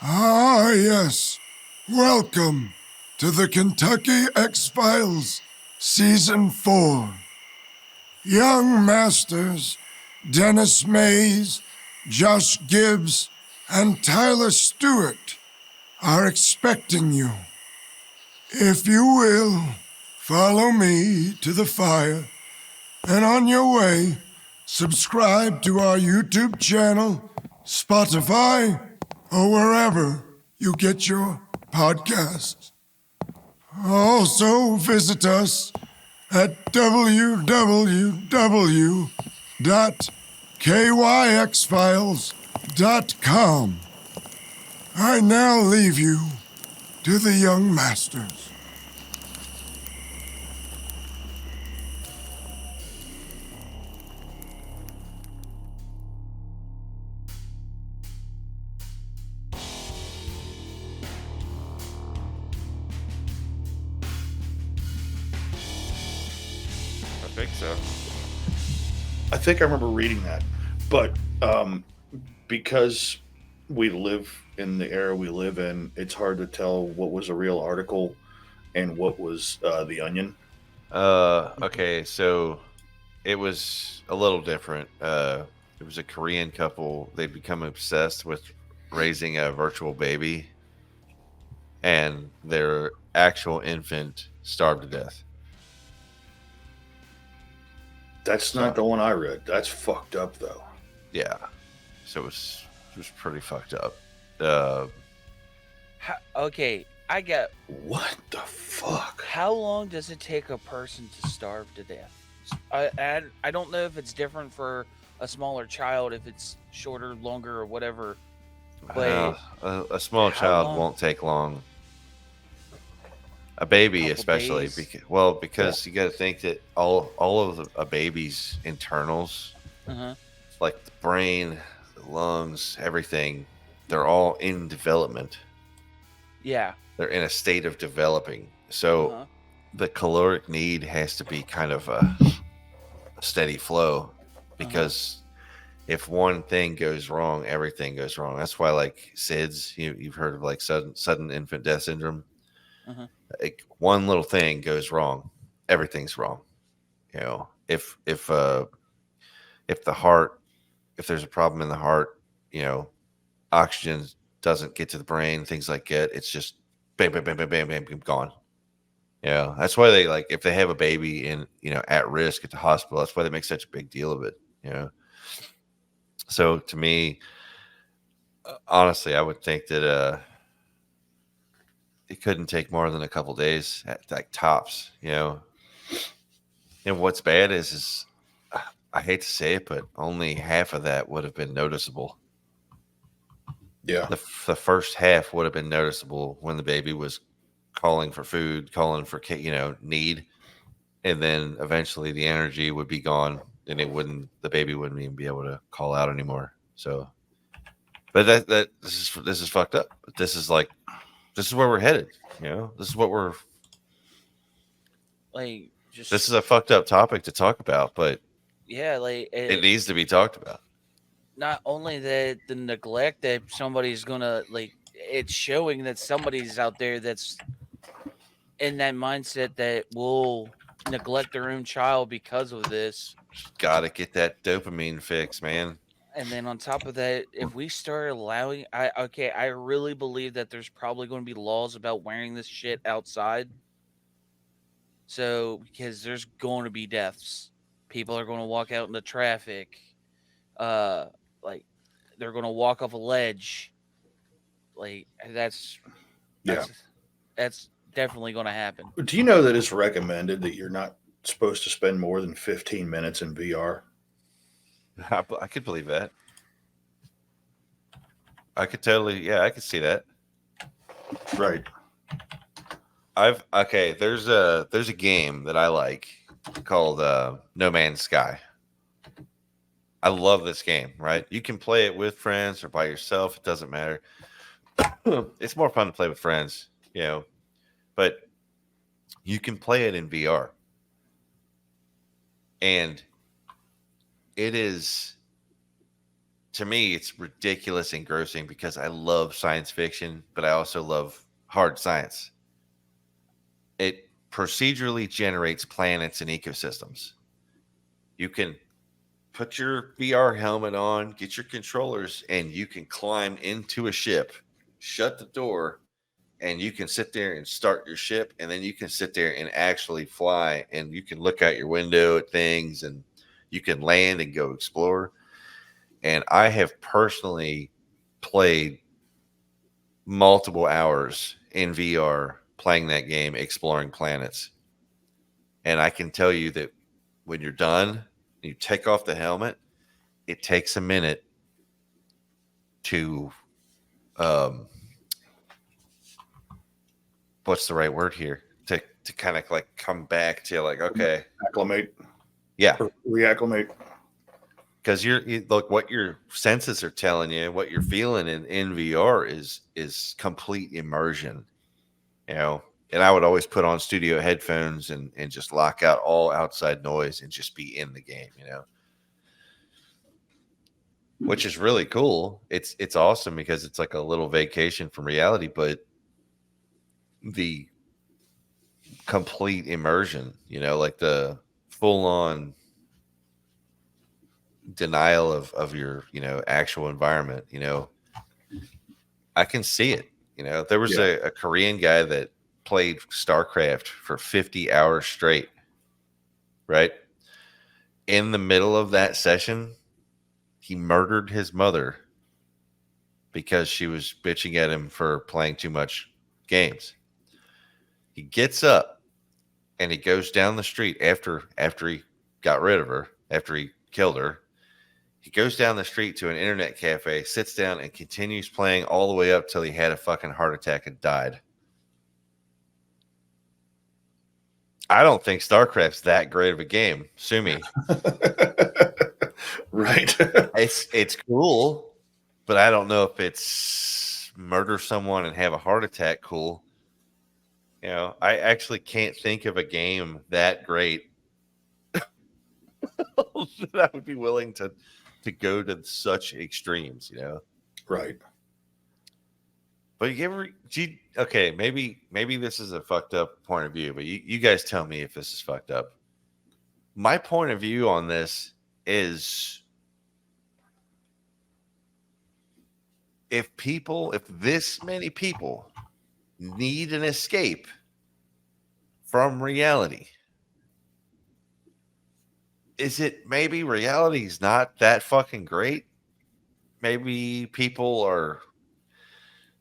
Ah, yes. Welcome to the Kentucky X-Files, Season 4. Young Masters, Dennis Mays, Josh Gibbs, and Tyler Stewart are expecting you. If you will, follow me to the fire, and on your way, subscribe to our YouTube channel, Spotify, or wherever you get your podcasts. Also, visit us at www.kyxfiles.com. I now leave you to the young masters. I think so. I think I remember reading that, but because we live in the era we live in, it's hard to tell what was a real article and what was the Onion. Okay, so it was a little different. It was a Korean couple. They'd become obsessed with raising a virtual baby, and their actual infant starved to death. That's not the one I read. That's fucked up though. Yeah, so it was pretty fucked up. Okay, I get. What the fuck? How long does it take a person to starve to death? I don't know if it's different for a smaller child, if it's shorter, longer, or whatever. But a small how child long? won't take long. A baby, Couple especially, days? because you got to think that all of a baby's internals, Uh-huh. like the brain, the lungs, everything, they're all in development. Yeah. They're in a state of developing. So Uh-huh. the caloric need has to be kind of a steady flow, because if one thing goes wrong, everything goes wrong. That's why, like SIDS, you've heard of like sudden infant death syndrome. Uh-huh. Like one little thing goes wrong, everything's wrong. You know, if the heart, if there's a problem in the heart, you know, oxygen doesn't get to the brain, things like that. It's just bam, bam, bam, bam, bam, bam, bam, gone. Yeah, that's why they, like, if they have a baby in, at risk at the hospital, that's why they make such a big deal of it. So to me, honestly, I would think that it couldn't take more than a couple days at like tops. And what's bad is I hate to say it, but only half of that would have been noticeable. Yeah. The first half would have been noticeable when the baby was calling for food, calling for need, and then eventually the energy would be gone, and the baby wouldn't even be able to call out anymore. So, but this is fucked up. This is where we're headed. This is what we're. Like, just. This is a fucked up topic to talk about, but Yeah, like. it needs to be talked about. Not only that, the neglect that somebody's gonna, like, it's showing that somebody's out there that's in that mindset that will neglect their own child because of this. Got to get that dopamine fix, man. And then on top of that, if we start allowing, I really believe that there's probably going to be laws about wearing this shit outside. So, because there's going to be deaths, people are going to walk out into traffic, like they're going to walk off a ledge. Like that's Yeah. that's definitely going to happen. Do you know that it's recommended that you're not supposed to spend more than 15 minutes in VR? I could believe that. I could totally, I could see that. Right. There's a game that I like called No Man's Sky. I love this game, right? You can play it with friends or by yourself, it doesn't matter. It's more fun to play with friends, but you can play it in VR. And it is to me, it's ridiculous and engrossing because I love science fiction, but I also love hard science. It procedurally generates planets and ecosystems. You can put your VR helmet on, get your controllers, and you can climb into a ship, shut the door, and you can sit there and start your ship. And then you can sit there and actually fly, and you can look out your window at things, and you can land and go explore. And I have personally played multiple hours in VR playing that game, exploring planets. And I can tell you that when you're done, you take off the helmet, it takes a minute to, um, what's the right word here? To kind of like come back to like, okay, Acclimate yeah, or reacclimate. because look, what your senses are telling you, what you're feeling in VR is complete immersion, you know. And I would always put on studio headphones and just lock out all outside noise and just be in the game, you know, which is really cool. It's awesome because it's like a little vacation from reality, but the complete immersion, you know, like the full on denial of your, you know, actual environment, you know, I can see it. You know, there was Yeah. a Korean guy that played StarCraft for 50 hours straight, right? In the middle of that session, he murdered his mother because she was bitching at him for playing too much games. He gets up and he goes down the street after he got rid of her, after he killed her. He goes down the street to an internet cafe, sits down, and continues playing all the way up till he had a fucking heart attack and died. I don't think StarCraft's that great of a game. Sue me. Right. It's cool, but I don't know if it's murder someone and have a heart attack cool. You know, I actually can't think of a game that great that I would be willing to go to such extremes, you know. Right. But okay, maybe this is a fucked up point of view, but you guys tell me if this is fucked up. My point of view on this is if this many people need an escape from reality, is it maybe reality's not that fucking great? Maybe people are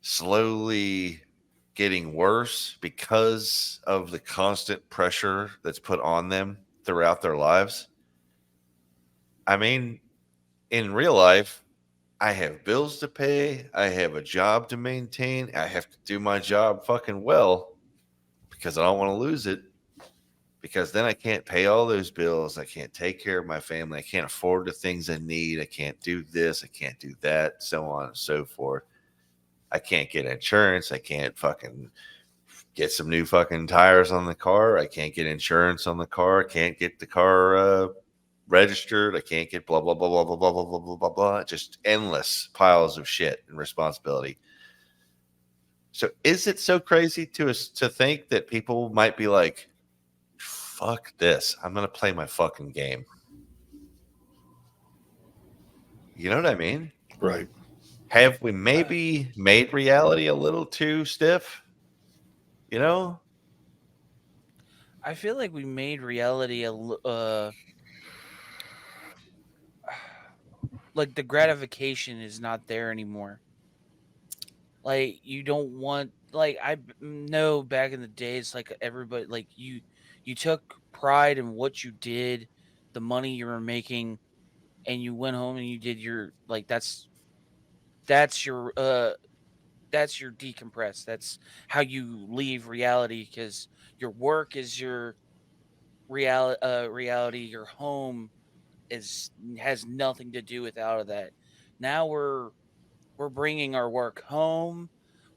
slowly getting worse because of the constant pressure that's put on them throughout their lives. I mean, in real life, I have bills to pay, I have a job to maintain, I have to do my job fucking well because I don't want to lose it. Because then I can't pay all those bills. I can't take care of my family. I can't afford the things I need. I can't do this. I can't do that, so on and so forth. I can't get insurance. I can't fucking get some new fucking tires on the car. I can't get insurance on the car. I can't get the car registered. I can't get blah, blah, blah, blah, blah, blah, blah, blah, blah, blah, blah. Just endless piles of shit and responsibility. So is it so crazy to think that people might be like, fuck this, I'm going to play my fucking game? You know what I mean? Right. Have we maybe made reality a little too stiff? You know? I feel like we made reality like the gratification is not there anymore. Like you don't want like know back in the days like everybody like you took pride in what you did, the money you were making, and you went home and you did your like that's your that's your decompress. That's how you leave reality because your work is your reality. Your home is has nothing to do with out of that. Now we're bringing our work home.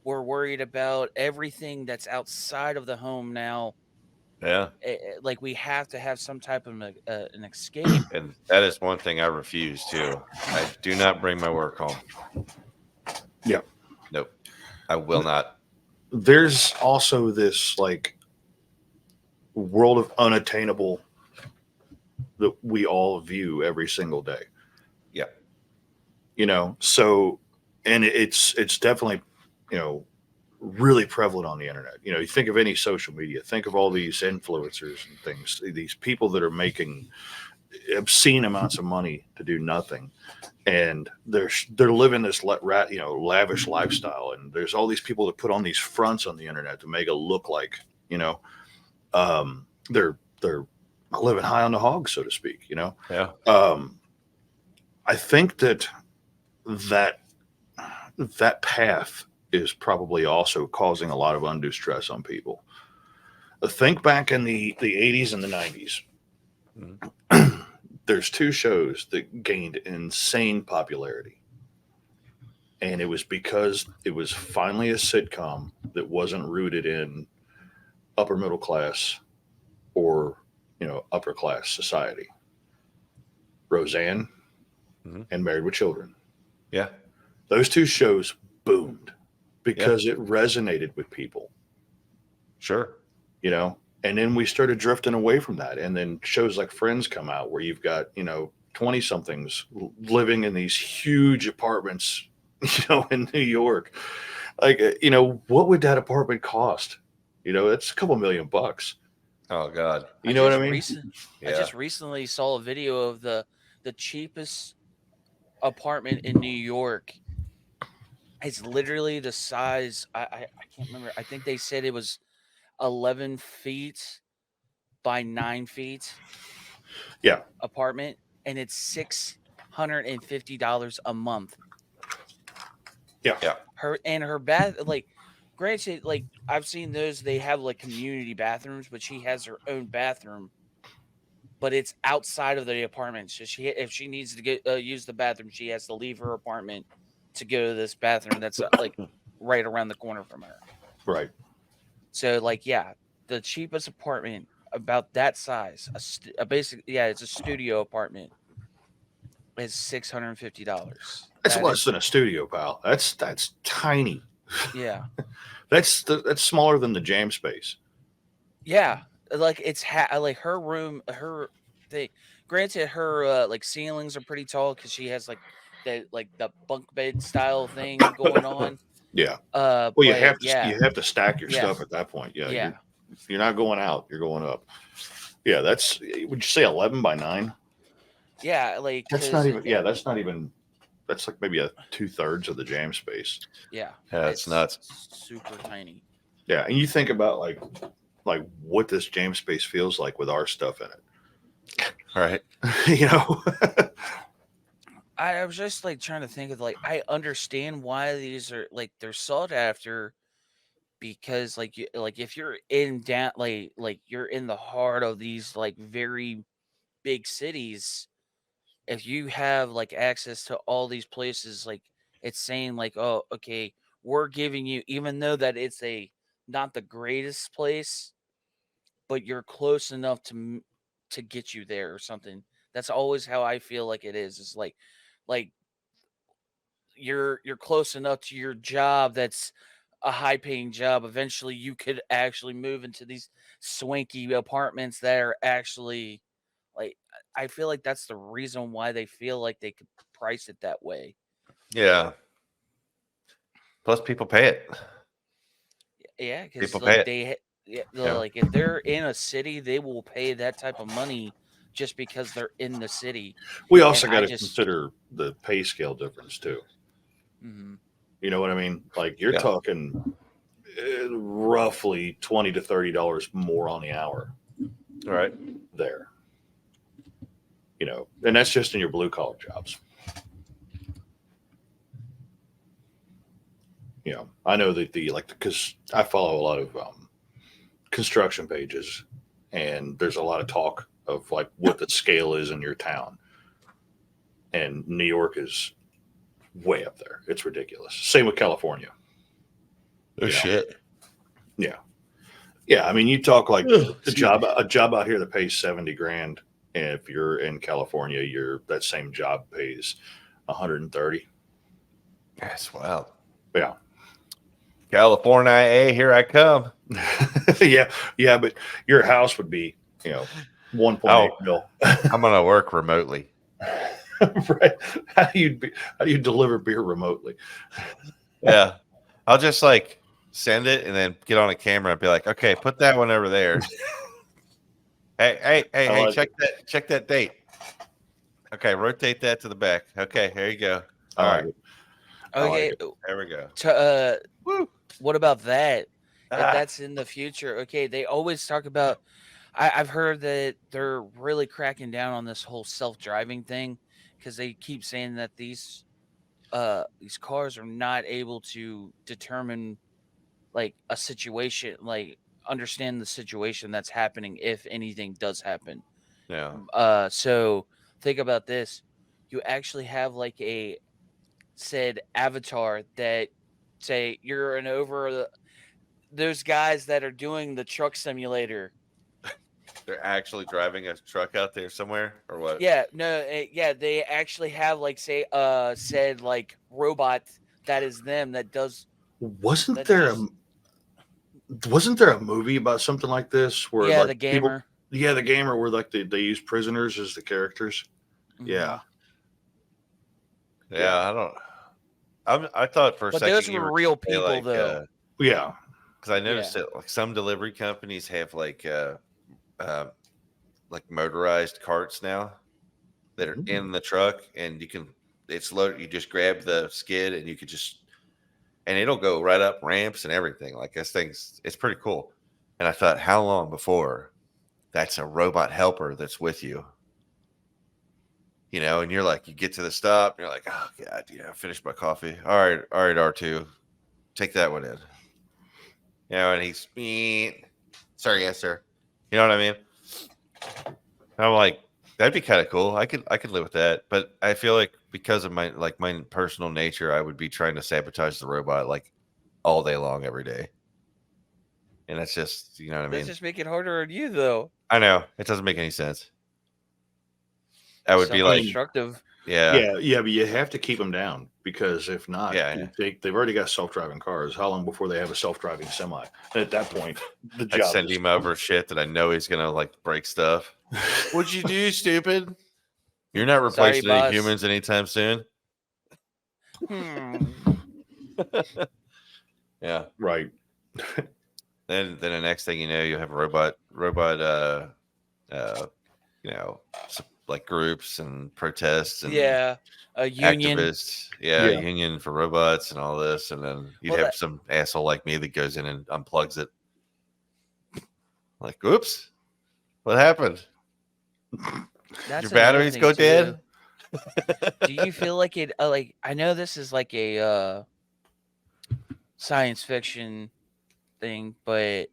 We're worried about everything that's outside of the home now. Yeah. Like we have to have some type of an escape. And that is one thing I refuse to. I do not bring my work home. Yeah. Nope. I will not. There's also this like world of unattainable that we all view every single day. Yeah. So and it's definitely, really prevalent on the internet. You think of any social media, think of all these influencers and things, these people that are making obscene amounts of money to do nothing, and they're living this lavish lifestyle, and there's all these people that put on these fronts on the internet to make it look like they're living high on the hog, so to speak. Yeah. I think that that path is probably also causing a lot of undue stress on people. Think back in the 80s and the 90s. Mhm. There's two shows that gained insane popularity. And it was because it was finally a sitcom that wasn't rooted in upper middle class or, upper class society. Roseanne Mhm. and Married with Children. Yeah. Those two shows boomed because it resonated with people, Sure. and then we started drifting away from that. And then shows like Friends come out where you've got, 20 somethings living in these huge apartments, in New York. Like, what would that apartment cost? It's a couple $1,000,000. Oh God. You know what I mean? I Yeah. just recently saw a video of the cheapest apartment in New York. It's literally the size. I can't remember. I think they said it was 11 feet by 9 feet Yeah. apartment, and it's $650 a month. Yeah. Yeah. Her bath, like, granted, like I've seen those. They have like community bathrooms, but she has her own bathroom. But it's outside of the apartment. So if she needs to get use the bathroom, she has to leave her apartment to go to this bathroom that's like right around the corner from her. Right. So like, yeah, the cheapest apartment about that size, a basic, yeah, it's a studio apartment, is $650. That's That less is, than a studio, pal. That's tiny. yeah, That's smaller than the jam space. yeah, like it's like her room, her thing. Granted, her like ceilings are pretty tall because she has like the bunk bed style thing going on. Yeah. Well, But yeah, you have to stack your yeah, stuff at that point. Yeah. yeah, You're not going out. You're going up. Yeah. Would you say 11 by 9? yeah, like That's not because even. Yeah. That's not even. That's like maybe a 2/3 of the jam space. yeah, Yeah. It's nuts. super tiny. Yeah. And you think about like what this jam space feels like with our stuff in it. All right. I was just like trying to think of like I understand why these are like they're sought after because like like if you're in down like you're in the heart of these like very big cities, if you have like access to all these places, like it's saying like, oh, okay, we're giving you, even though that it's a not the greatest place, but you're close enough to get you there or something. That's always how I feel like it is. It's like you're close enough to your job that's a high paying job. Eventually you could actually move into these swanky apartments that are actually like I feel like that's the reason why they feel like they could price it that way. Yeah. Plus, people pay it. Yeah, because People pay like it. Yeah. like if they're in a city, they will pay that type of money just because they're in the city. We And also got I to just consider the pay scale difference too. mhm. You know what I mean? Like you're Yeah. talking roughly $20 to $30 more on the hour All right. there. And that's just in your blue collar jobs. I know that because I follow a lot of construction pages, and there's a lot of talk of like what the scale is in your town, and New York is way up there. It's ridiculous. Same with California. Oh shit. Yeah. Yeah, I mean, you talk like Ugh, a excuse me. job out here that pays 70 grand, and if you're in California, that same job pays 130. That's wild. Yeah. California, here I come. yeah, but your house would be, 1.8 Oh, mil. I'm gonna work remotely. Right? How do you deliver beer remotely? Yeah, I'll just like send it and then get on a camera and be like, okay, put that one over there. Hey, like check that date. Okay, rotate that to the back. Okay, here you go. I All like right, it. I like Okay, it. there we go. Woo. What about that? If Ah, that's in the future, okay, they always talk about. I've heard that they're really cracking down on this whole self-driving thing because they keep saying that these cars are not able to determine like a situation, like understand the situation that's happening if anything does happen. no. So think about this: you actually have like a said avatar that say you're an over those guys that are doing the truck simulator. They're actually driving a truck out there somewhere, or what? Yeah, no, yeah, they actually have like say said like robot that is them that does Wasn't that there just a wasn't there a movie about something like this where yeah, like the people gamer. yeah, the gamer where like they use prisoners as the characters? Yeah. Mhm. Yeah, Yeah. I don't. I thought for a But second those you were were real gonna say people though. Yeah. because I Yeah. noticed that like some delivery companies have uh, like motorized carts now that are in the truck, and it's loaded. You just grab the skid, and you could just and it'll go right up ramps and everything. Like this thing's it's pretty cool. And I thought, how long before that's a robot helper that's with you? And you're like, you get to the stop, and you're like, oh god, I finished my coffee. All right, R2, take that one in. And he's sorry, yes, sir. You know what I mean? I'm like, that'd be kind of cool. I could live with that, but I feel like because of my personal nature, I would be trying to sabotage the robot like all day long, every day. And that's just, you know what I Let's mean? just make it harder on you though. I know it doesn't make any sense. I would be I like, mean, Self-destructive. yeah, but you have to keep them down because if not, yeah, yeah. they've already got self-driving cars. How long before they have a self-driving semi? And at that point, the I'd job send is him over shit that I know he's gonna like break stuff. What'd you do, stupid? You're not Sorry, replacing any boss. humans anytime soon. Hmm. Yeah. right. Then the next thing you know, you have robot uh like groups and protests and Yeah. A union. activists. Yeah, Yeah. union for robots and all this, and then you'd Well, have that, some asshole like me that goes in and unplugs it. Like, oops, what happened? Your that's another batteries thing go too. dead? Do you feel like it like I know this is like a science fiction thing, but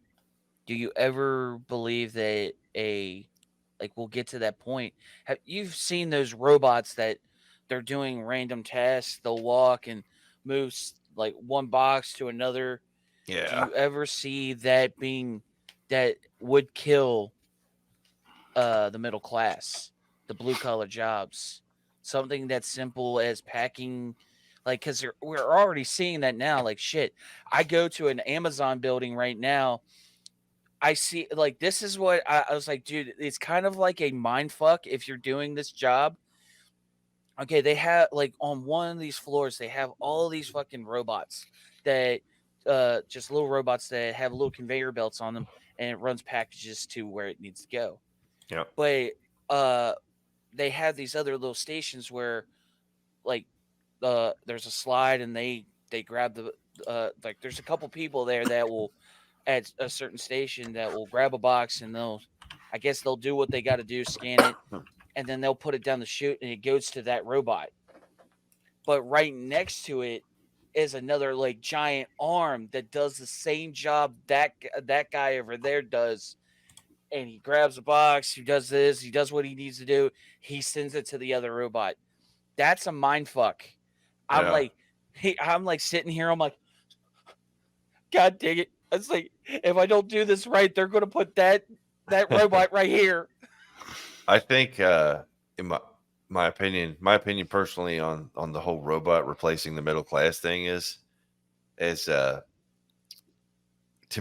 do you ever believe that a like we'll get to that point? Have you've seen those robots that they're doing random tests, they'll walk and move like one box to another. Do Yeah. you ever see that being that would kill the middle class, the blue collar jobs? Something that's simple as packing, like because we're already seeing that now. Like shit, I go to an Amazon building right now. I see like this is what I was like, dude. It's kind of like a mind fuck if you're doing this job. Okay, they have like on one of these floors, they have all these fucking robots that just little robots that have little conveyor belts on them and it runs packages to where it needs to go. Yeah. But uh they have these other little stations where like there's a slide and they grab the like there's a couple people there that will at a certain station that will grab a box and I guess they'll do what they got to do, scan it, and then they'll put it down the chute and it goes to that robot. But right next to it is another like giant arm that does the same job that guy over there does. And he grabs a box, he does this, he does what he needs to do, he sends it to the other robot. That's a mind fuck. I'm Yeah. like, I'm like sitting here, I'm like, God dang it. It's like, if I don't do this right, they're going to put that robot right here. I think, in my opinion personally on the whole robot replacing the middle class thing is to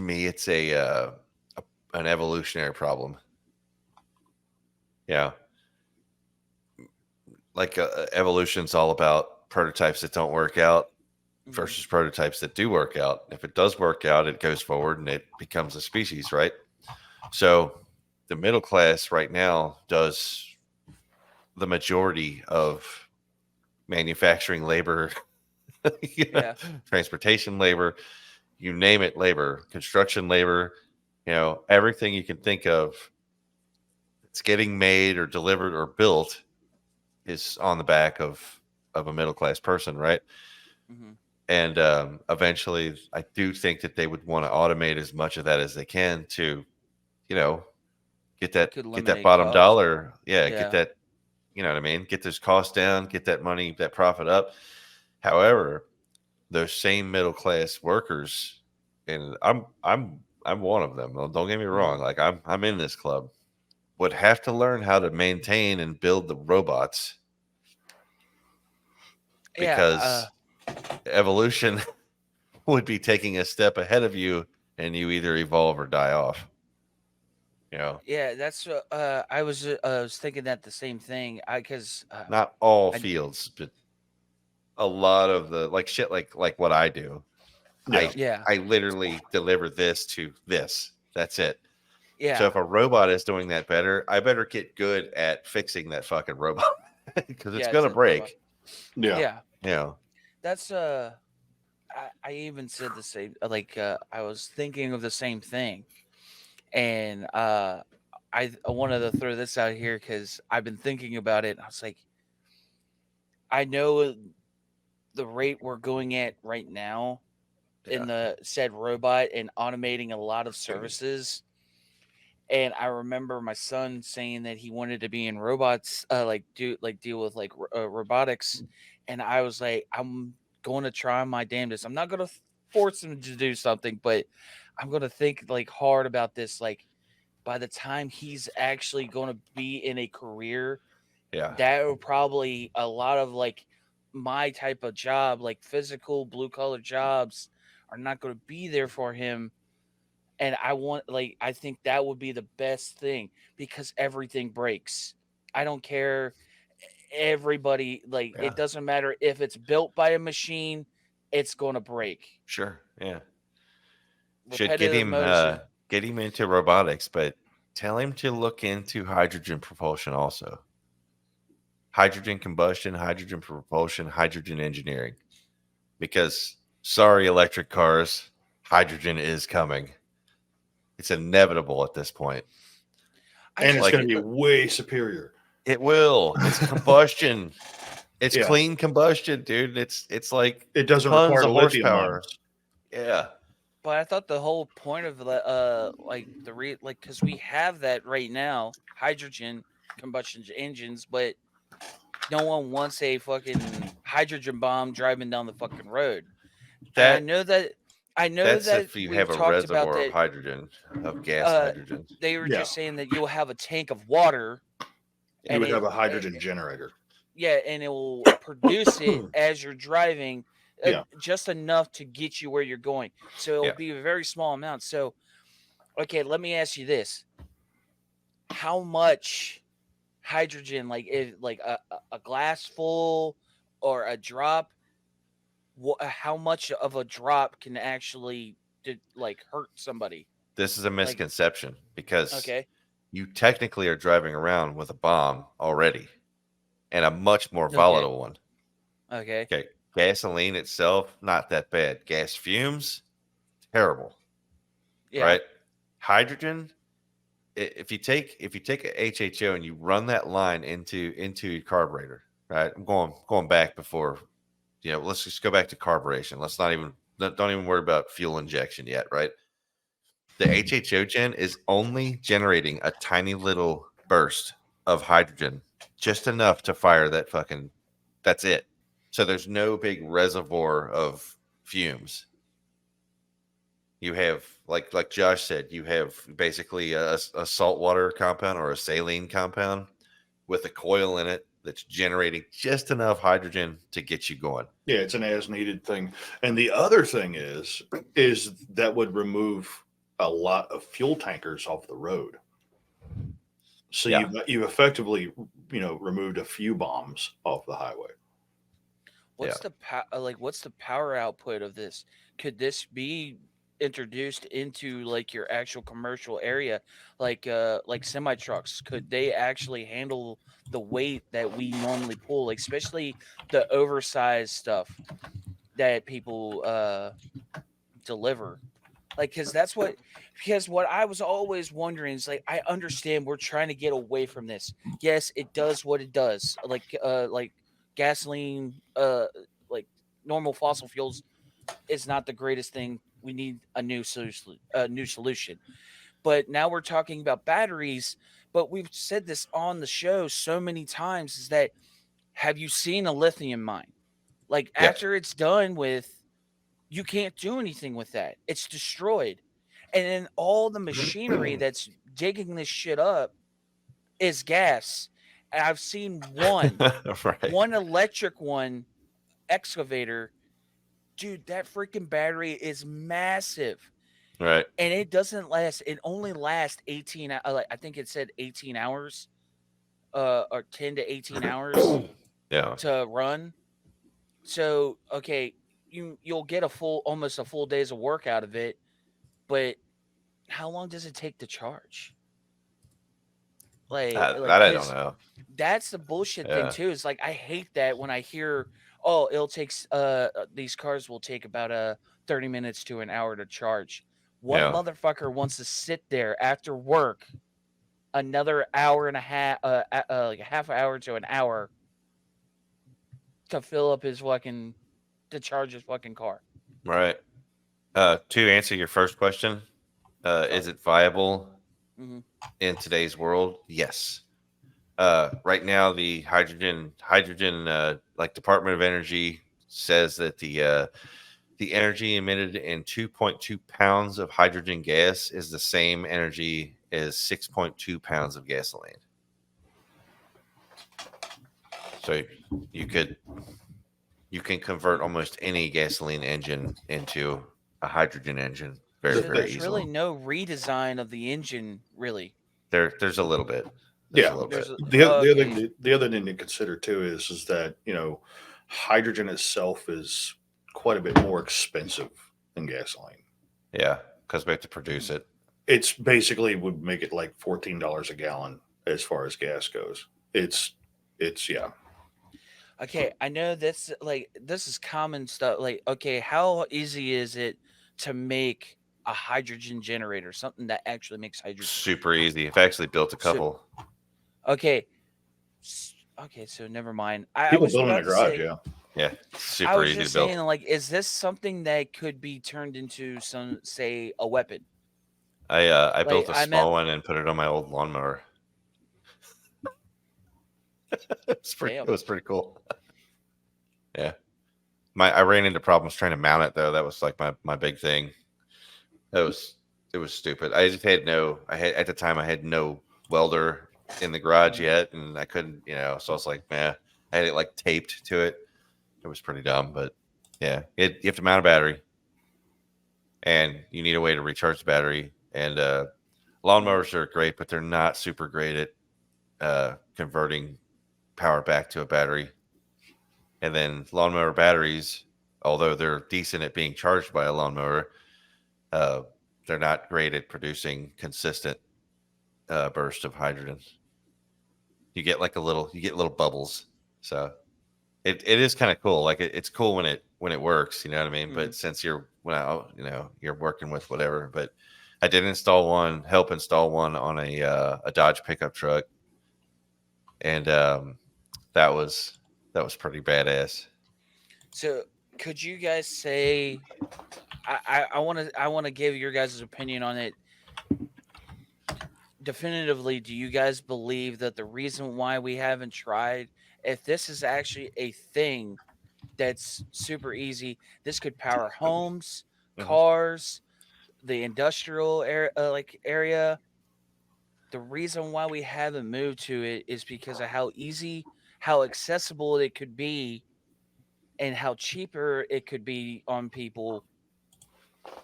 me it's an evolutionary problem. Yeah, like evolution's all about prototypes that don't work out versus prototypes that do work out. If it does work out, it goes forward and it becomes a species, right? So the middle class right now does the majority of manufacturing labor, Yeah. transportation labor, you name it, labor, construction labor, everything you can think of that's getting made or delivered or built is on the back of a middle class person, right? Mm-hmm. And eventually, I do think that they would want to automate as much of that as they can to, you know, get Could that eliminate bottom cost. dollar. Yeah, get Yeah. that. You know what I mean? Get those costs down, get that money, that profit up. However, those same middle class workers, and I'm one of them. Don't get me wrong. Like I'm in this club. Would have to learn how to maintain and build the robots Yeah. because evolution would be taking a step ahead of you, and you either evolve or die off. Yeah. That's. I was thinking that the same thing. Because Not all I. fields, but a lot of the like shit, like what I do. Yeah. Yeah. I literally deliver this to this. That's it. So Yeah. if a robot is doing that better, I better get good at fixing that fucking robot because it's Yeah. gonna To the robot. break. Yeah. Yeah. You know, That's. I even said the same. Like. I was thinking of the same thing, and I wanted to throw this out here because I've been thinking about it. I was like, I know the rate we're going at right now yeah, in the said robot and automating a lot of services. And I remember my son saying that he wanted to be in robots, deal with robotics. And I was like, I'm going to try my damnedest. I'm not going to force him to do something, but I'm going to think like hard about this. Like, by the time he's actually going to be in a career, yeah. that will probably a lot of like my type of job, like physical blue collar jobs, are not going to be there for him. And I think that would be the best thing because everything breaks. I don't care. Everybody, like, Yeah. it doesn't matter if it's built by a machine, it's going to break. Sure, yeah. Should Repetitive motion. get him into robotics, but tell him to look into hydrogen propulsion also. Hydrogen combustion, hydrogen propulsion, hydrogen engineering. Because sorry, electric cars, hydrogen is coming. It's inevitable at this point. I And just it's like going to be way superior. It will. It's combustion. It's Yeah. clean combustion, dude. It's like It doesn't tons require of lithium horsepower. ions. Yeah. But I thought the whole point of because we have that right now, hydrogen combustion engines, but no one wants a fucking hydrogen bomb driving down the fucking road. And That I know that's that if you we've have a talked about reservoir of that. hydrogen, of gas hydrogen. They were Yeah. just saying that you'll have a tank of water, You and would have a hydrogen generator. and it will produce it as you're driving, Yeah. just enough to get you where you're going. So it'll Yeah. be a very small amount. So, okay, let me ask you this: how much hydrogen, like if like a glass full or a drop, how much of a drop can actually hurt somebody? This is a Like, misconception because okay, you technically are driving around with a bomb already and a much more okay, volatile one. okay, Okay. Gasoline itself, not that bad. Gas fumes, terrible. yeah, Right? Hydrogen, if you take a HHO and you run that line into your carburetor, right? I'm going back before, let's just go back to carburation. Let's don't even worry about fuel injection yet, right? The HHO gen is only generating a tiny little burst of hydrogen, just enough to fire that's it. So there's no big reservoir of fumes. you have like Josh said, you have basically a saltwater compound or a saline compound with a coil in it that's generating just enough hydrogen to get you going. Yeah, it's an as needed thing. And the other thing is that would remove a lot of fuel tankers off the road. So Yeah. you've effectively, removed a few bombs off the highway. What's the what's the power output of this? Could this be introduced into like your actual commercial area, like semi trucks? Could they actually handle the weight that we normally pull, like, especially the oversized stuff that people deliver? Like, because what I was always wondering is, like, I understand we're trying to get away from this. Yes, it does what it does. Like gasoline, like normal fossil fuels is not the greatest thing. We need a new solution, But now we're talking about batteries, but we've said this on the show so many times, is that, have you seen a lithium mine? Like, Yeah. after it's done with, you can't do anything with that. It's destroyed. And then all the machinery that's digging this shit up is gas. And I've seen Right. one electric excavator. Dude, that freaking battery is massive. Right. And it doesn't last. It only lasts 18. I think it said 18 hours, or 10 to 18 hours Yeah. to run. So, okay, you'll get almost a full day's of work out of it, but how long does it take to charge? That I don't know. That's the bullshit thing Yeah. too. Is like, I hate that when I hear, oh, these cars will take about 30 minutes to an hour to charge. What Yeah. motherfucker wants to sit there after work another hour and a half, like a half hour to an hour, to fill up to charge his fucking car? Right. To answer your first question, is it viable Hmm. in today's world? Yes. Right now, the hydrogen, like Department of Energy says that the energy emitted in 2.2 pounds of hydrogen gas is the same energy as 6.2 pounds of gasoline. So you can convert almost any gasoline engine into a hydrogen engine very, So very there's really easily. no redesign of the engine, really. There's a little bit. There's a Yeah. little bit. The other thing to consider too is that, hydrogen itself is quite a bit more expensive than gasoline. Yeah, because we have to produce it. It's basically would make it like $14 a gallon as far as gas goes. It's yeah. Okay, I know this is common stuff. Like, okay, how easy is it to make a hydrogen generator, something that actually makes hydrogen? Super easy. I've actually built a So, couple. okay, okay, so never mind. I People was build in about their to garage, say, yeah. Yeah, I super was easy to just build. saying, like, is this something that could be turned into say, a weapon? I Like, built a I meant, small one and put it on my old lawnmower. It damn. was pretty cool. Yeah. I ran into problems trying to mount it though. That was like my big thing. It was stupid. I just had at the time I had no welder in the garage yet, and I couldn't, so I was like, man, I had it like taped to it. It was pretty dumb, but yeah, you have to mount a battery, and you need a way to recharge the battery. And lawnmowers are great, but they're not super great at converting power back to a battery. And then lawnmower batteries, although they're decent at being charged by a lawnmower, uh, they're not great at producing consistent burst of hydrogen. You get little bubbles. So it is kind of cool. Like it's cool when it works, you know what I mean? But since you're working with whatever, but I did help install one on a Dodge pickup truck. And that was pretty badass. So, could you guys say? I want to give your guys' opinion on it. Definitively, do you guys believe that the reason why we haven't tried, if this is actually a thing that's super easy, this could power homes, Mhm. cars, the industrial area. The reason why we haven't moved to it is because of how easy, how accessible it could be, and how cheaper it could be on people.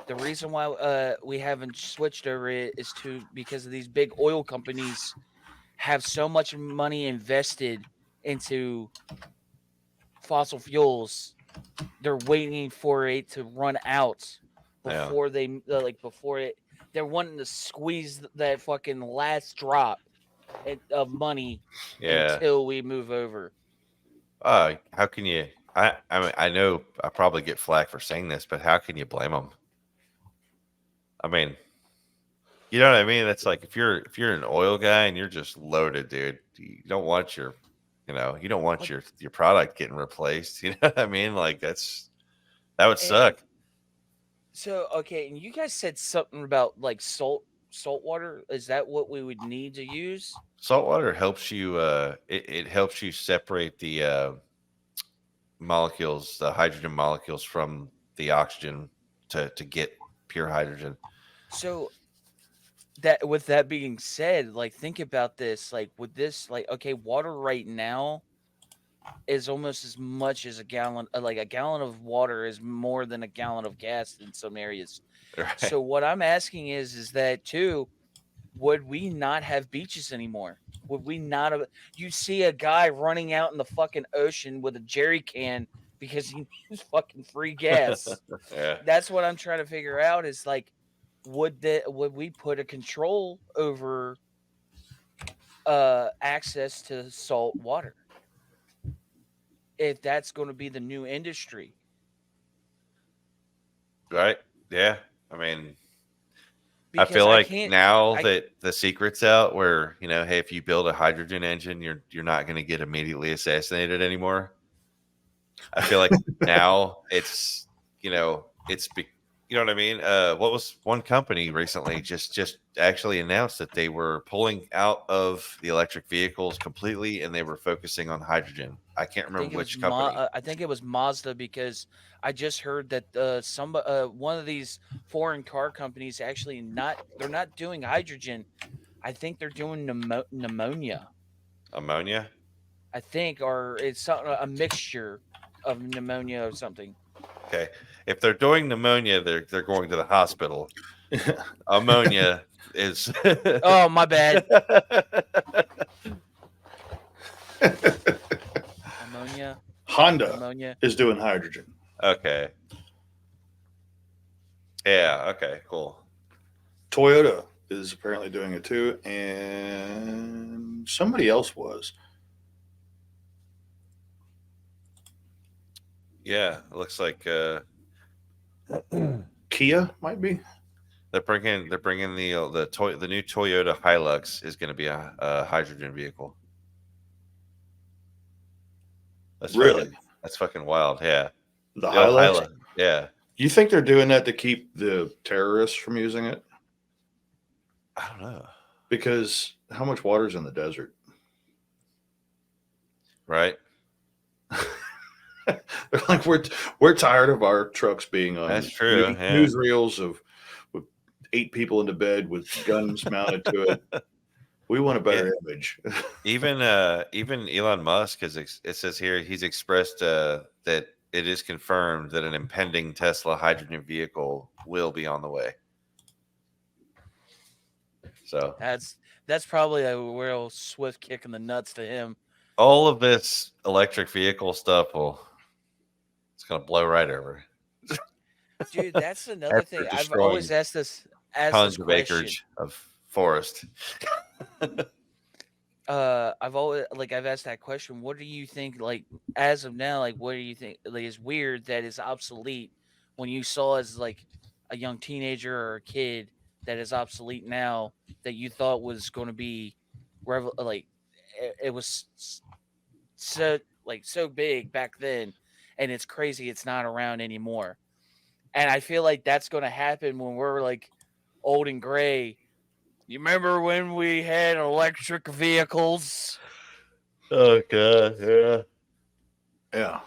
The reason why we haven't switched over it is to because of these big oil companies have so much money invested into fossil fuels. They're waiting for it to run out Yeah. before they before it. They're wanting to squeeze that fucking last drop of money Yeah. until we move over. How can you? I mean, I know I probably get flack for saying this, but how can you blame them? I mean, you know what I mean? It's like if you're an oil guy and you're just loaded, dude. You don't want your, you don't want What? your product getting replaced. You know what I mean? Like that would And suck. so okay, and you guys said something about like salt water. Is that what we would need to use? Salt water helps you. It helps you separate the molecules, the hydrogen molecules from the oxygen to get pure hydrogen. So that with that being said, like think about this, like with this, like okay, water right now is almost as much as a gallon, like a gallon of water is more than a gallon of gas in some areas. Right. So what I'm asking is that too, would we not have beaches anymore? Would we not have? You see a guy running out in the fucking ocean with a jerry can because he needs fucking free gas. Yeah. That's what I'm trying to figure out. Is like, would we put a control over access to salt water if that's going to be the new industry? Right. Yeah. I mean, I Because feel I like can't. now I that the secret's out, where hey, if you build a hydrogen engine, you're not going to get immediately assassinated anymore. I feel like now it's it's you know what I mean. What was one company recently just actually announced that they were pulling out of the electric vehicles completely, and they were focusing on hydrogen. I can't remember which company. I think it was Mazda because I just heard that one of these foreign car companies actually they're not doing hydrogen. I think they're doing pneumonia. Ammonia. I think, or it's something a mixture of pneumonia or something. Okay, if they're doing pneumonia, they're going to the hospital. Ammonia is. Oh, my bad. Ammonia, Honda pneumonia. is doing hydrogen. Okay. Yeah. Okay. Cool. Toyota is apparently doing it too, and somebody else was. Yeah, it looks like Kia might be. they're bringing the new Toyota Hilux is going to be a hydrogen vehicle. That's Really? that's fucking wild. Yeah. The The old Hilux? Yeah. You think they're doing that to keep the terrorists from using it? I don't know. Because how much water's in the desert? Right. They're like, we're tired of our trucks being on That's true. Yeah. newsreels with 8 people in the bed with guns mounted to it. We want a better image. Even Elon Musk it says here he's expressed that it is confirmed that an impending Tesla hydrogen vehicle will be on the way. So That's probably a real swift kick in the nuts to him. all of this electric vehicle stuff it's gonna blow right over. Dude, that's another After thing. I've destroying always asked this tons of question. acreage of forest. I've always I've asked that question. What do you think? Like as of now, like what do you think? Like is weird that is obsolete when you saw as like a young teenager or a kid that is obsolete now that you thought was going to be, it was so big back then, and it's crazy it's not around anymore. And I feel like that's going to happen when we're like old and gray. You remember when we had electric vehicles? Oh god, yeah. Yeah.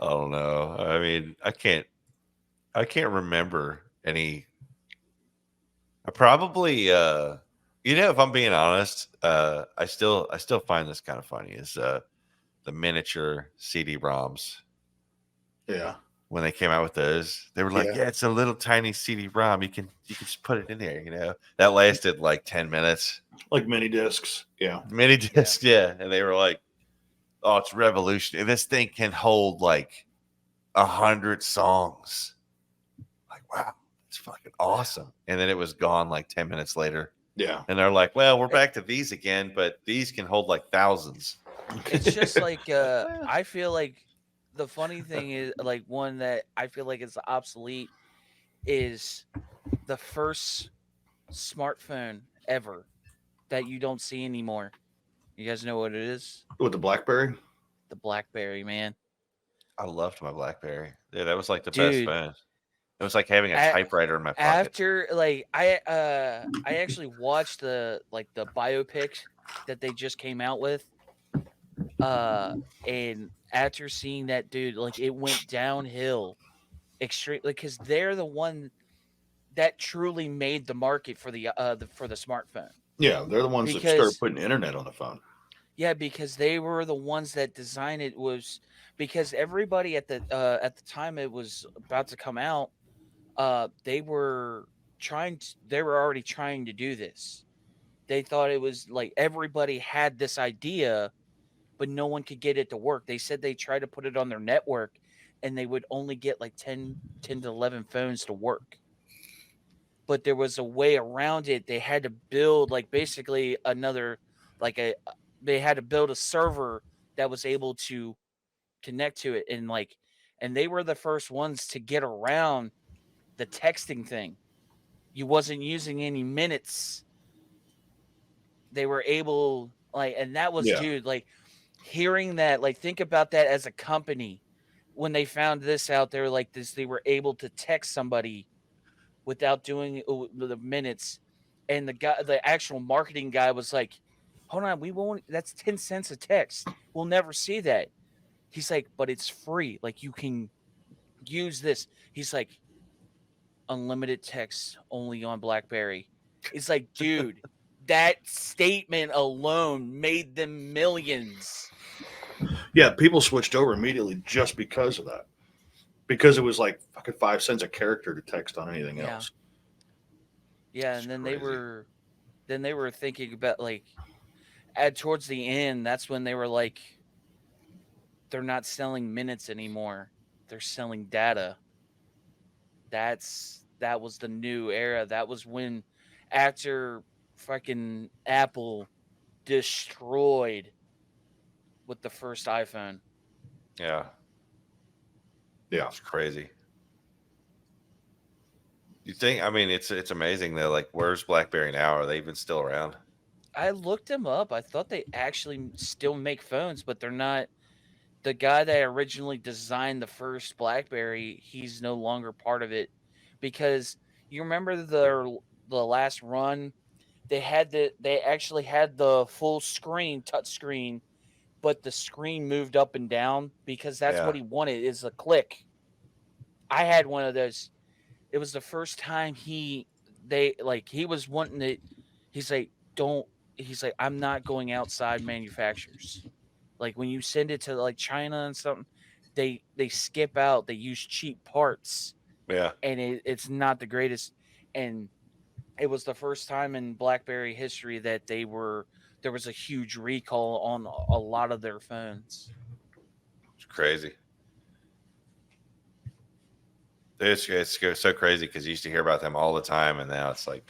I don't know. I mean, I can't. I can't remember any. I probably, if I'm being honest, I still find this kind of funny. Is the miniature CD-ROMs Yeah. when they came out with those? They were like, Yeah. "Yeah, it's a little tiny CD-ROM. You can just put it in there." That lasted like 10 minutes. Like mini discs. Yeah. Mini disc, yeah, and they were like, "Oh, it's revolutionary. This thing can hold like 100 songs." Like, wow, it's fucking awesome. And then it was gone like 10 minutes later. Yeah. And they're like, well, we're back to these again, but these can hold like thousands. It's just like I feel like the funny thing is like one that I feel like is obsolete is the first smartphone ever that you don't see anymore. You guys know what it is? With the BlackBerry. The BlackBerry, man. I loved my BlackBerry. Yeah, that was like the best Dude, phone. It was like having a a- typewriter in my pocket. after like I actually watched the biopic that they just came out with. And after seeing that, dude, like it went downhill extremely because they're the one that truly made the market for for the smartphone. Yeah, they're the ones that started Because putting internet on the phone. yeah, because they were the ones that designed it. Was because everybody at the time it was about to come out, they were they were already trying to do this. They thought it was like everybody had this idea, but no one could get it to work. They said they tried to put it on their network and they would only get like 10 to 11 phones to work. But there was a way around it. They had to build like basically another like a they had to build a server that was able to connect to it and they were the first ones to get around the texting thing. You wasn't using any minutes. They were able and that was Yeah. dude like hearing that think about that as a company when they found this out they were like this they were able to text somebody without doing the minutes and the actual marketing guy was like hold on we won't that's 10 cents a text we'll never see that he's like but it's free like you can use this he's like unlimited text only on BlackBerry. It's like dude that statement alone made them millions. Yeah, people switched over immediately just because of that. Because it was like fucking 5 cents a character to text on anything Yeah. else. Yeah, It's and then crazy. they were thinking about at towards the end, that's when they were like, they're not selling minutes anymore. They're selling data. That was the new era. That was when after fucking Apple destroyed with the first iPhone. Yeah, Yeah. it's crazy. You think? I mean, it's amazing though. Like, where's BlackBerry now? Are they even still around? I looked them up. I thought they actually still make phones, but they're not. The guy that originally designed the first BlackBerry, he's no longer part of it because you remember the last run they actually had the full screen touch screen, but the screen moved up and down because that's what Yeah, he wanted is a click. I had one of those. It was the first time he was wanting it. He's like, don't. He's like, I'm not going outside manufacturers. Like when you send it to like China and something, they skip out. They use cheap parts, yeah. and it's not the greatest. And it was the first time in BlackBerry history that there was a huge recall on a lot of their phones. It's crazy. It's so crazy because you used to hear about them all the time, and now it's like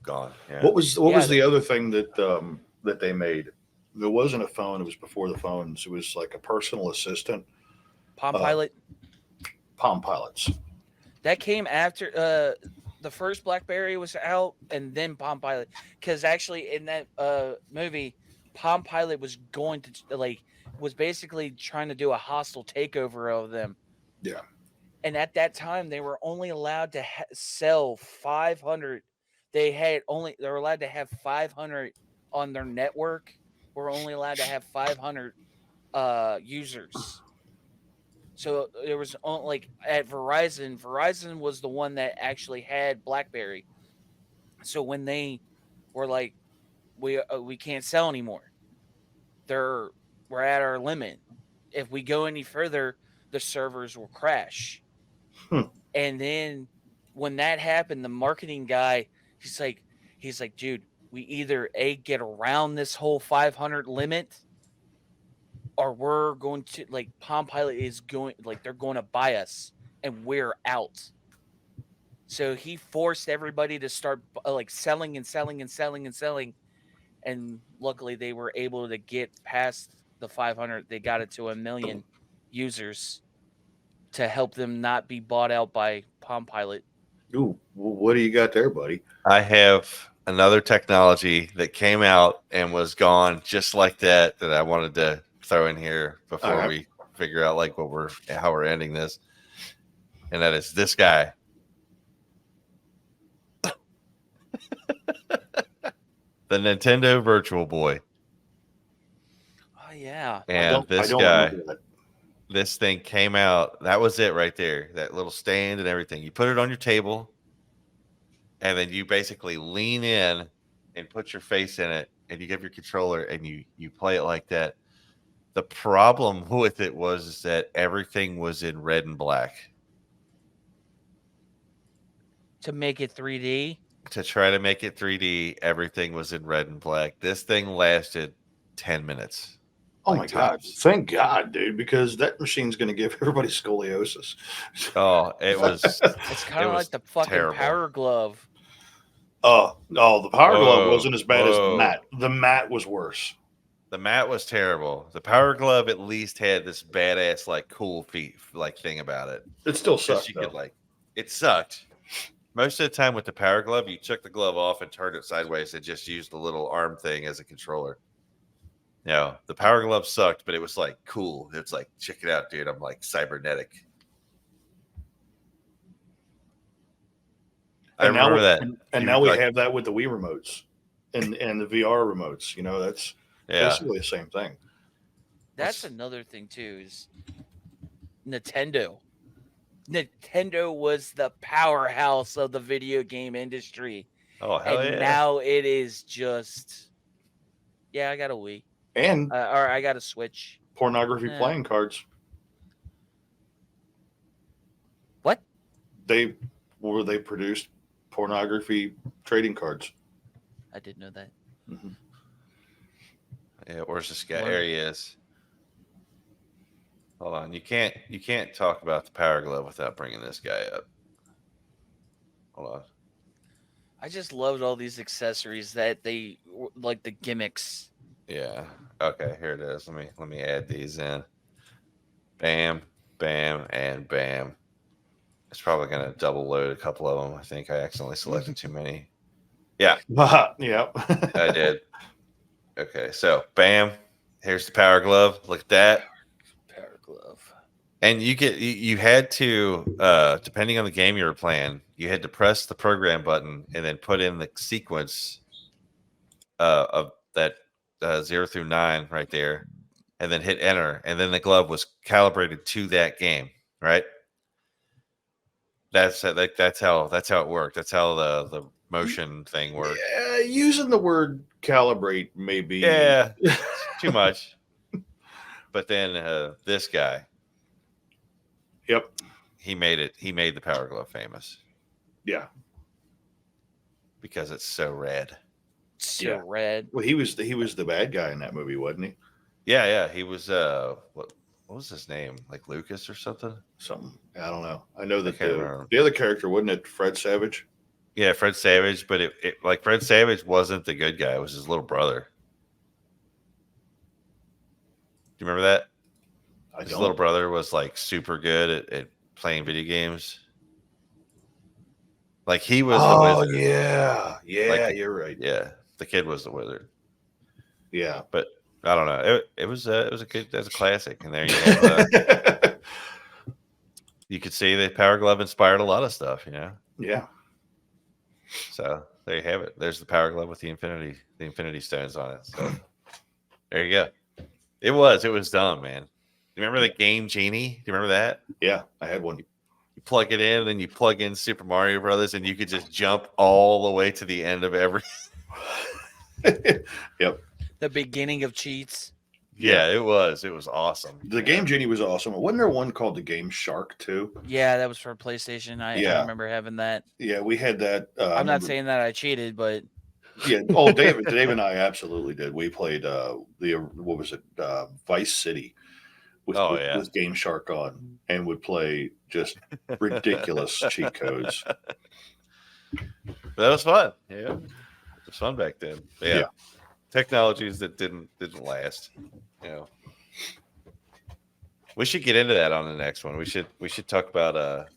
gone. Yeah, What was Yeah, the other thing that they made? There wasn't a phone. It was before the phones. It was like a personal assistant. Palm Uh, Pilot Palm Pilots. that came after the first BlackBerry was out, and then Palm Pilot. Because actually, in that movie, Palm Pilot was going to was basically trying to do a hostile takeover of them. Yeah. And at that time, they were only allowed to sell 500. They were allowed to have 500 on their network. We're only allowed to have 500 users. So there was like at Verizon was the one that actually had BlackBerry. So when they were like, we can't sell anymore, they're we're at our limit. If we go any further, the servers will crash. Hmm. And then when that happened, the marketing guy, he's like, dude, we either get around this whole 500 limit, or we're going to like Palm Pilot is going like they're going to buy us and we're out. So he forced everybody to start like selling and selling and selling and selling, and luckily they were able to get past the 500. They got it to 1 million users to help them not be bought out by Palm Pilot. Ooh, what do you got there, buddy? I have another technology that came out and was gone just like that I wanted to throw in here before right. we figure out like how we're ending this. And that is this guy. The Nintendo Virtual Boy. Oh yeah. And this guy, this thing came out. That was it right there. That little stand and everything. You put it on your table, and then you basically lean in and put your face in it, and you give your controller, and you play it like that. The problem with it was that everything was in red and black. To make it 3D? To try to make it 3D, everything was in red and black. This thing lasted 10 minutes. Oh my God. Thank God, dude, because that machine's going to give everybody scoliosis. Oh, it was. It's kind of like the fucking terrible. Power Glove. Oh, the Power Glove wasn't as bad as the mat. The mat was worse. The mat was terrible. The Power Glove at least had this badass, like, cool feet, like, thing about it. It still sucked. It sucked. Most of the time with the Power Glove, you took the glove off and turned it sideways and just used the little arm thing as a controller. No, the Power Glove sucked, but it was like cool. It's like, check it out, dude. I'm like cybernetic. I remember that. And now we have that with the Wii remotes and the VR remotes. You know, that's basically the same thing. That's another thing too, is Nintendo. Nintendo was the powerhouse of the video game industry. Oh, hell yeah. And now it is just, I got a Wii. And or I got a Switch. Pornography playing cards. What? They produced pornography trading cards. I didn't know that. Mm-hmm. Yeah, where's this guy? There he is. Hold on. You can't talk about the Power Glove without bringing this guy up. Hold on. I just loved all these accessories that they like, the gimmicks. Yeah. Okay, here it is. Let me add these in. Bam, bam, and bam. It's probably gonna double load a couple of them. I think I accidentally selected too many. Yeah. Yeah. I did. Okay, so bam. Here's the Power Glove. Look at that. Power Glove. And you had to, depending on the game you were playing, you had to press the program button and then put in the sequence of that 0 through 9 right there, and then hit enter, and then the glove was calibrated to that game, right? That's how it worked. That's how the motion thing worked. Yeah, using the word calibrate may be too much. But then this guy, yep, he made the Power Glove famous. Yeah, because it's so red. So red. Well, he was the bad guy in that movie, wasn't he? Yeah. He was what was his name? Like Lucas or something? Something. I don't know. I know that the other character, wasn't it Fred Savage? Yeah, Fred Savage, but it like Fred Savage wasn't the good guy. It was his little brother. Do you remember that? His little brother was like super good at playing video games. Like he was the wizard. Yeah. You're right. Yeah, the kid was the wizard. Yeah, but I don't know. It was a classic, and there you have. You could see the Power Glove inspired a lot of stuff, you know. Yeah. So there you have it. There's the Power Glove with the Infinity Stones on it. So there you go. It was dumb, man. You remember the game Genie? Do you remember that? Yeah, I had one. You plug it in, and then you plug in Super Mario Brothers, and you could just jump all the way to the end of every. Yep. The beginning of cheats. Yeah, it was. It was awesome. The Game Genie was awesome. Wasn't there one called the Game Shark too? Yeah, that was for PlayStation. I remember having that. Yeah, we had that. I'm not saying that I cheated, but Yeah. Oh, Dave and I absolutely did. We played what was it? Vice City with Game Shark on, and would play just ridiculous cheat codes. That was fun. Yeah, it was fun back then. Yeah. Technologies that didn't last. You know, we should get into that on the next one. We should talk about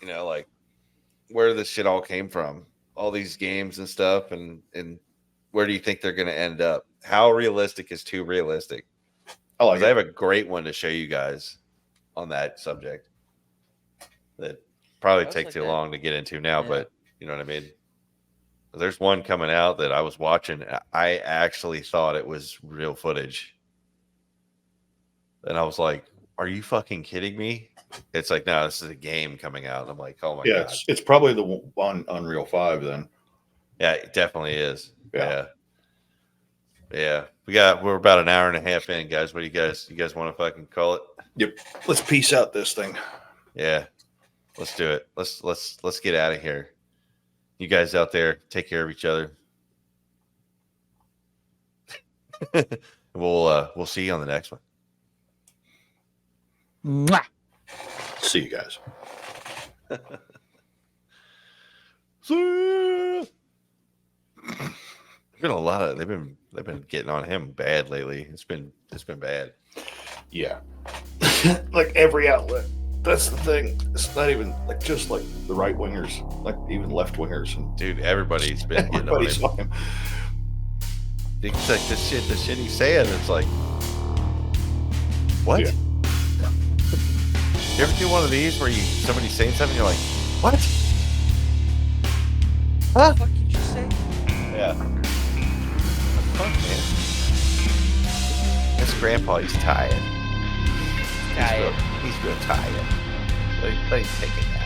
like where this shit all came from, all these games and stuff, and where do you think they're going to end up? How realistic is too realistic? I have a great one to show you guys on that subject. That probably take too long to get into now, but you know what I mean. There's one coming out that I was watching. I actually thought it was real footage. And I was like, are you fucking kidding me? It's like, no, this is a game coming out. And I'm like, oh my God. It's probably the one on Unreal 5 then. Yeah, it definitely is. Yeah. We're about an hour and a half in, guys. What do you guys want to fucking call it? Yep. Let's piece out this thing. Yeah. Let's do it. Let's get out of here. You guys out there, take care of each other. We'll see you on the next one. Mwah. See you guys. Been a lot of they've been getting on him bad lately. It's been bad. Yeah. Like every outlet. That's the thing. It's not even just the right wingers, like even left wingers. And dude, everybody's been getting on him. It's like this shit he's saying. It's like, what? Yeah. You ever do one of these where somebody's saying something, you're like, what? What the fuck did you say? Yeah. That's fun, man. This grandpa, he's tired. Tired. He's real tired. Let him take it now.